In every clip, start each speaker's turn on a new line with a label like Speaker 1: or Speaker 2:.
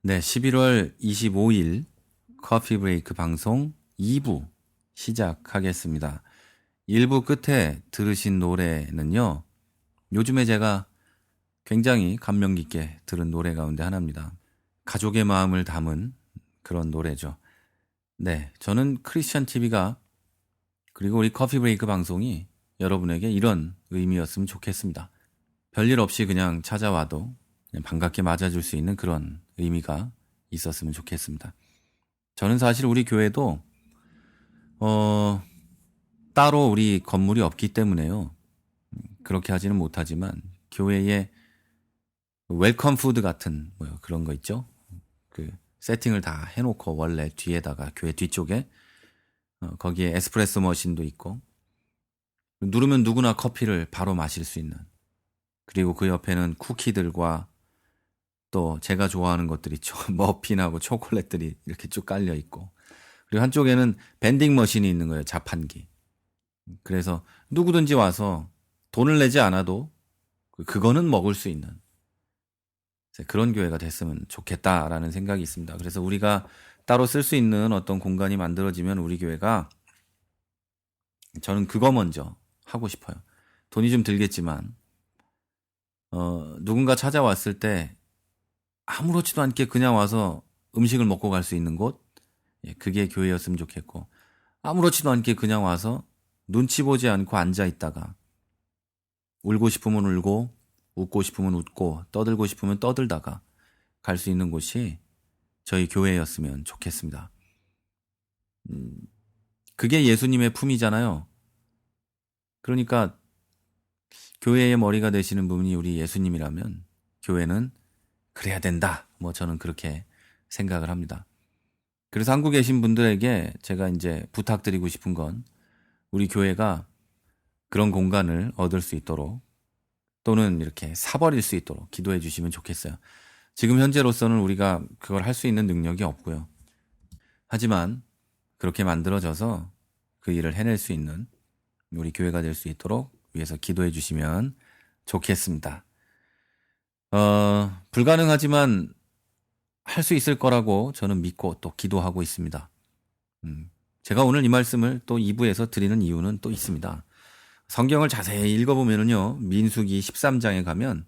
Speaker 1: 네, 11월 25일 커피 브레이크 방송 2부 시작하겠습니다. 1부 끝에 들으신 노래는요, 요즘에 제가 굉장히 감명 깊게 들은 노래 가운데 하나입니다. 가족의 마음을 담은 그런 노래죠. 네, 저는 크리스천 TV가 그리고 우리 커피 브레이크 방송이 여러분에게 이런 의미였으면 좋겠습니다. 별일 없이 그냥 찾아와도 그냥 반갑게 맞아줄 수 있는 그런 의미가 있었으면 좋겠습니다. 저는 사실 우리 교회도 따로 우리 건물이 없기 때문에요. 그렇게 하지는 못하지만 교회에 웰컴 푸드 같은 뭐 그런 거 있죠. 그 세팅을 다 해놓고 원래 뒤에다가 교회 뒤쪽에 거기에 에스프레소 머신도 있고 누르면 누구나 커피를 바로 마실 수 있는, 그리고 그 옆에는 쿠키들과 또 제가 좋아하는 것들 있죠. 머핀하고 초콜릿들이 이렇게 쭉 깔려 있고, 그리고 한쪽에는 밴딩 머신이 있는 거예요. 자판기. 그래서 누구든지 와서 돈을 내지 않아도 그거는 먹을 수 있는 그런 교회가 됐으면 좋겠다라는 생각이 있습니다. 그래서 우리가 따로 쓸 수 있는 어떤 공간이 만들어지면 우리 교회가, 저는 그거 먼저 하고 싶어요. 돈이 좀 들겠지만 누군가 찾아왔을 때 아무렇지도 않게 그냥 와서 음식을 먹고 갈 수 있는 곳, 그게 교회였으면 좋겠고, 아무렇지도 않게 그냥 와서 눈치 보지 않고 앉아 있다가 울고 싶으면 울고 웃고 싶으면 웃고 떠들고 싶으면 떠들다가 갈 수 있는 곳이 저희 교회였으면 좋겠습니다. 그게 예수님의 품이잖아요. 그러니까 교회의 머리가 되시는 분이 우리 예수님이라면 교회는 그래야 된다. 뭐 저는 그렇게 생각을 합니다. 그래서 한국에 계신 분들에게 제가 이제 부탁드리고 싶은 건, 우리 교회가 그런 공간을 얻을 수 있도록 또는 이렇게 사버릴 수 있도록 기도해 주시면 좋겠어요. 지금 현재로서는 우리가 그걸 할 수 있는 능력이 없고요. 하지만 그렇게 만들어져서 그 일을 해낼 수 있는 우리 교회가 될 수 있도록 위해서 기도해 주시면 좋겠습니다. 불가능하지만 할 수 있을 거라고 저는 믿고 또 기도하고 있습니다. 제가 오늘 이 말씀을 또 2부에서 드리는 이유는 또 있습니다. 성경을 자세히 읽어보면요, 민수기 13장에 가면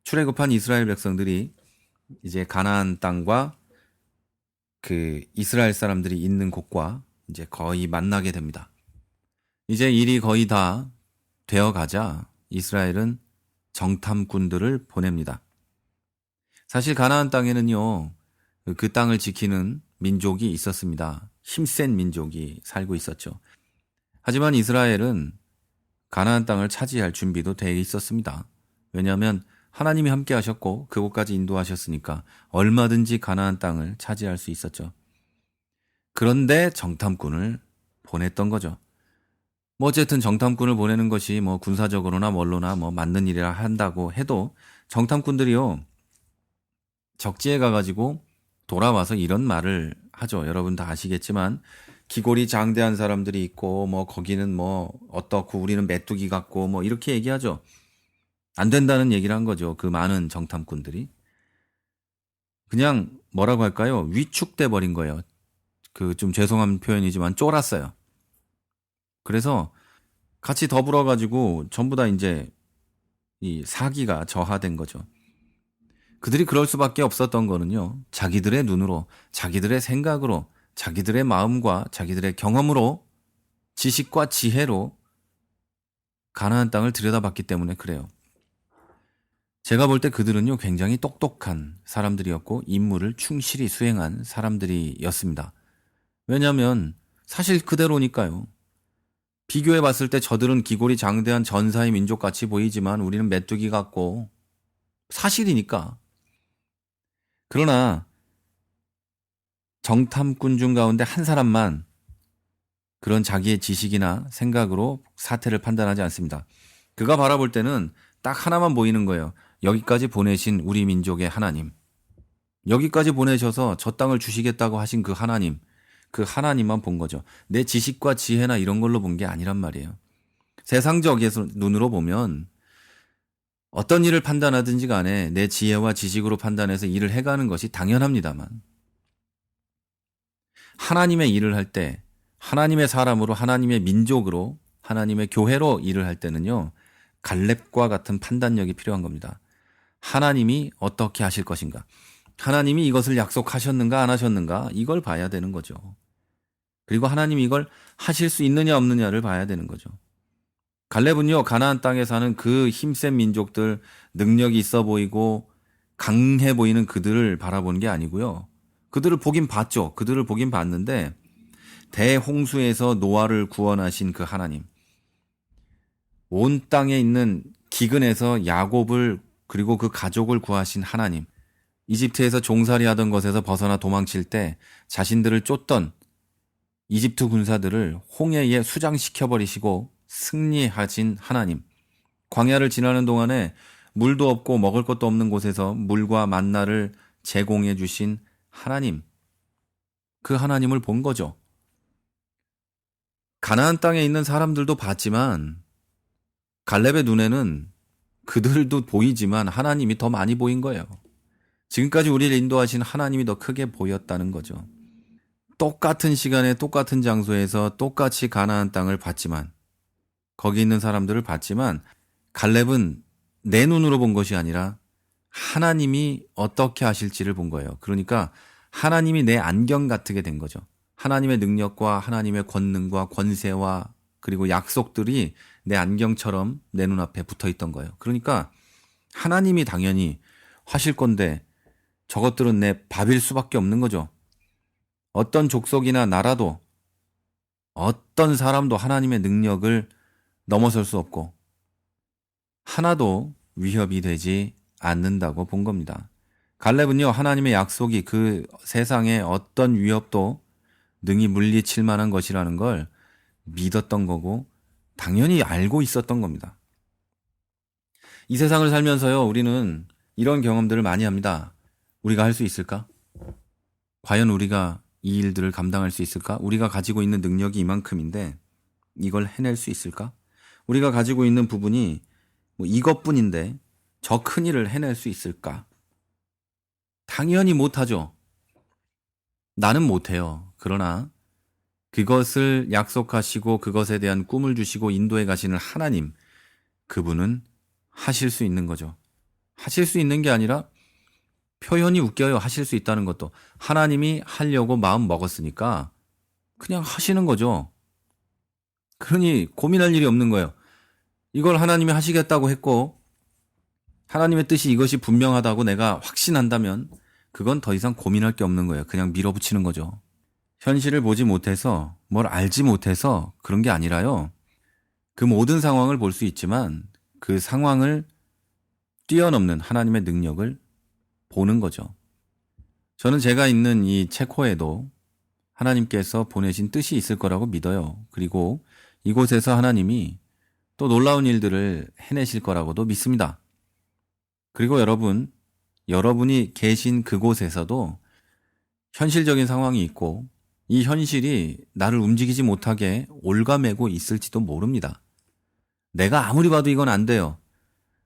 Speaker 1: 출애굽한 이스라엘 백성들이 이제 가나안 땅과 그 이스라엘 사람들이 있는 곳과 이제 거의 만나게 됩니다. 이제 일이 거의 다 되어 가자 이스라엘은 정탐꾼들을 보냅니다. 사실 가나안 땅에는요, 그 땅을 지키는 민족이 있었습니다. 힘센 민족이 살고 있었죠. 하지만 이스라엘은 가나안 땅을 차지할 준비도 되어 있었습니다. 왜냐하면 하나님이 함께 하셨고 그곳까지 인도하셨으니까 얼마든지 가나안 땅을 차지할 수 있었죠. 그런데 정탐꾼을 보냈던 거죠. 뭐 어쨌든 정탐꾼을 보내는 것이 뭐 군사적으로나 뭘로나 뭐 맞는 일이라 한다고 해도 정탐꾼들이요, 적지에 가가지고 돌아와서 이런 말을 하죠. 여러분 다 아시겠지만 기골이 장대한 사람들이 있고 뭐 거기는 뭐 어떻고 우리는 메뚜기 같고 뭐 이렇게 얘기하죠. 안 된다는 얘기를 한 거죠. 그 많은 정탐꾼들이 그냥 뭐라고 할까요? 위축돼 버린 거예요. 그 좀 죄송한 표현이지만 쫄았어요. 그래서 같이 더불어 가지고 전부 다 이제 이 사기가 저하된 거죠. 그들이 그럴 수밖에 없었던 거는요, 자기들의 눈으로, 자기들의 생각으로, 자기들의 마음과 자기들의 경험으로, 지식과 지혜로 가나안 땅을 들여다봤기 때문에 그래요. 제가 볼 때 그들은요, 굉장히 똑똑한 사람들이었고 임무를 충실히 수행한 사람들이었습니다. 왜냐하면 사실 그대로니까요. 비교해 봤을 때 저들은 기골이 장대한 전사의 민족같이 보이지만 우리는 메뚜기 같고, 사실이니까. 그러나 정탐꾼 중 가운데 한 사람만 그런 자기의 지식이나 생각으로 사태를 판단하지 않습니다. 그가 바라볼 때는 딱 하나만 보이는 거예요. 여기까지 보내신 우리 민족의 하나님, 여기까지 보내셔서 저 땅을 주시겠다고 하신 그 하나님, 그 하나님만 본 거죠. 내 지식과 지혜나 이런 걸로 본 게 아니란 말이에요. 세상적인 눈으로 보면 어떤 일을 판단하든지 간에 내 지혜와 지식으로 판단해서 일을 해가는 것이 당연합니다만 하나님의 일을 할 때 하나님의 사람으로 하나님의 민족으로 하나님의 교회로 일을 할 때는요. 갈렙과 같은 판단력이 필요한 겁니다. 하나님이 어떻게 하실 것인가? 하나님이 이것을 약속하셨는가 안 하셨는가? 이걸 봐야 되는 거죠. 그리고 하나님이 이걸 하실 수 있느냐 없느냐를 봐야 되는 거죠. 갈렙은요. 가나안 땅에 사는 그 힘센 민족들, 능력이 있어 보이고 강해 보이는 그들을 바라보는 게 아니고요. 그들을 보긴 봤죠. 그들을 보긴 봤는데 대홍수에서 노아를 구원하신 그 하나님, 온 땅에 있는 기근에서 야곱을 그리고 그 가족을 구하신 하나님, 이집트에서 종살이 하던 것에서 벗어나 도망칠 때 자신들을 쫓던 이집트 군사들을 홍해에 수장시켜버리시고 승리하신 하나님, 광야를 지나는 동안에 물도 없고 먹을 것도 없는 곳에서 물과 만나를 제공해 주신 하나님, 그 하나님을 본 거죠. 가나안 땅에 있는 사람들도 봤지만 갈렙의 눈에는 그들도 보이지만 하나님이 더 많이 보인 거예요. 지금까지 우리를 인도하신 하나님이 더 크게 보였다는 거죠. 똑같은 시간에 똑같은 장소에서 똑같이 가나안 땅을 봤지만, 거기 있는 사람들을 봤지만 갈렙은 내 눈으로 본 것이 아니라 하나님이 어떻게 하실지를 본 거예요. 그러니까 하나님이 내 안경 같게 된 거죠. 하나님의 능력과 하나님의 권능과 권세와 그리고 약속들이 내 안경처럼 내 눈앞에 붙어 있던 거예요. 그러니까 하나님이 당연히 하실 건데 저것들은 내 밥일 수밖에 없는 거죠. 어떤 족속이나 나라도 어떤 사람도 하나님의 능력을 넘어설 수 없고 하나도 위협이 되지 않는다고 본 겁니다. 갈렙은요, 하나님의 약속이 그 세상의 어떤 위협도 능히 물리칠 만한 것이라는 걸 믿었던 거고 당연히 알고 있었던 겁니다. 이 세상을 살면서요, 우리는 이런 경험들을 많이 합니다. 우리가 할 수 있을까? 과연 우리가 이 일들을 감당할 수 있을까? 우리가 가지고 있는 능력이 이만큼인데 이걸 해낼 수 있을까? 우리가 가지고 있는 부분이 이것뿐인데 저 큰 일을 해낼 수 있을까? 당연히 못하죠. 나는 못해요. 그러나 그것을 약속하시고 그것에 대한 꿈을 주시고 인도해 가시는 하나님, 그분은 하실 수 있는 거죠. 하실 수 있는 게 아니라 표현이 웃겨요. 하실 수 있다는 것도. 하나님이 하려고 마음 먹었으니까 그냥 하시는 거죠. 그러니 고민할 일이 없는 거예요. 이걸 하나님이 하시겠다고 했고 하나님의 뜻이 이것이 분명하다고 내가 확신한다면 그건 더 이상 고민할 게 없는 거예요. 그냥 밀어붙이는 거죠. 현실을 보지 못해서 뭘 알지 못해서 그런 게 아니라요. 그 모든 상황을 볼 수 있지만 그 상황을 뛰어넘는 하나님의 능력을 보는 거죠. 저는 제가 있는 이 체코에도 하나님께서 보내신 뜻이 있을 거라고 믿어요. 그리고 이곳에서 하나님이 또 놀라운 일들을 해내실 거라고도 믿습니다. 그리고 여러분이 계신 그곳에서도 현실적인 상황이 있고 이 현실이 나를 움직이지 못하게 올가매고 있을지도 모릅니다. 내가 아무리 봐도 이건 안 돼요.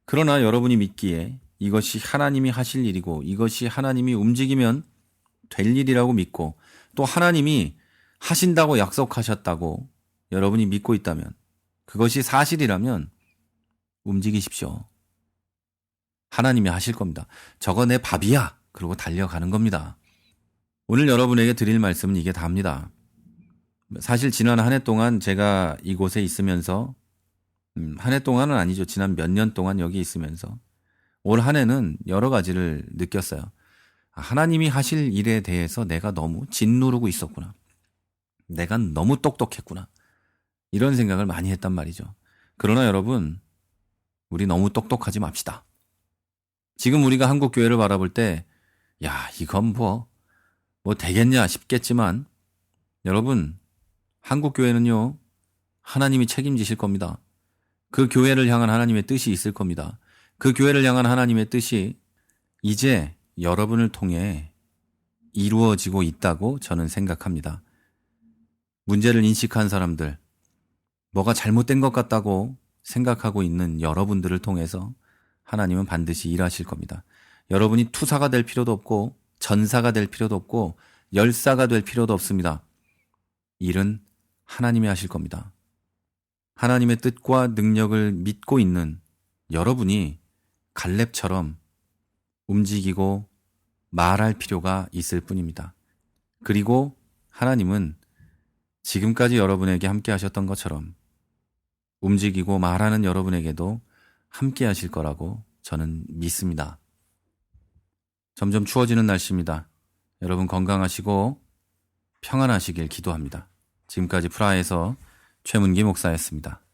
Speaker 1: 그러나 여러분이 믿기에 이것이 하나님이 하실 일이고 이것이 하나님이 움직이면 될 일이라고 믿고 또 하나님이 하신다고 약속하셨다고 여러분이 믿고 있다면 그것이 사실이라면 움직이십시오. 하나님이 하실 겁니다. 저거 내 밥이야. 그러고 달려가는 겁니다. 오늘 여러분에게 드릴 말씀은 이게 다입니다. 사실 지난 한 해 동안 제가 이곳에 있으면서 한 해 동안은 아니죠. 지난 몇 년 동안 여기 있으면서 올 한 해는 여러 가지를 느꼈어요. 하나님이 하실 일에 대해서 내가 너무 짓누르고 있었구나. 내가 너무 똑똑했구나. 이런 생각을 많이 했단 말이죠. 그러나 여러분, 우리 너무 똑똑하지 맙시다. 지금 우리가 한국 교회를 바라볼 때, 야, 이건 뭐 되겠냐 싶겠지만, 여러분, 한국 교회는요, 하나님이 책임지실 겁니다. 그 교회를 향한 하나님의 뜻이 있을 겁니다. 그 교회를 향한 하나님의 뜻이 이제 여러분을 통해 이루어지고 있다고 저는 생각합니다. 문제를 인식한 사람들, 뭐가 잘못된 것 같다고 생각하고 있는 여러분들을 통해서 하나님은 반드시 일하실 겁니다. 여러분이 투사가 될 필요도 없고 전사가 될 필요도 없고 열사가 될 필요도 없습니다. 일은 하나님이 하실 겁니다. 하나님의 뜻과 능력을 믿고 있는 여러분이 갈렙처럼 움직이고 말할 필요가 있을 뿐입니다. 그리고 하나님은 지금까지 여러분에게 함께 하셨던 것처럼 움직이고 말하는 여러분에게도 함께 하실 거라고 저는 믿습니다. 점점 추워지는 날씨입니다. 여러분 건강하시고 평안하시길 기도합니다. 지금까지 프라하에서 최문기 목사였습니다.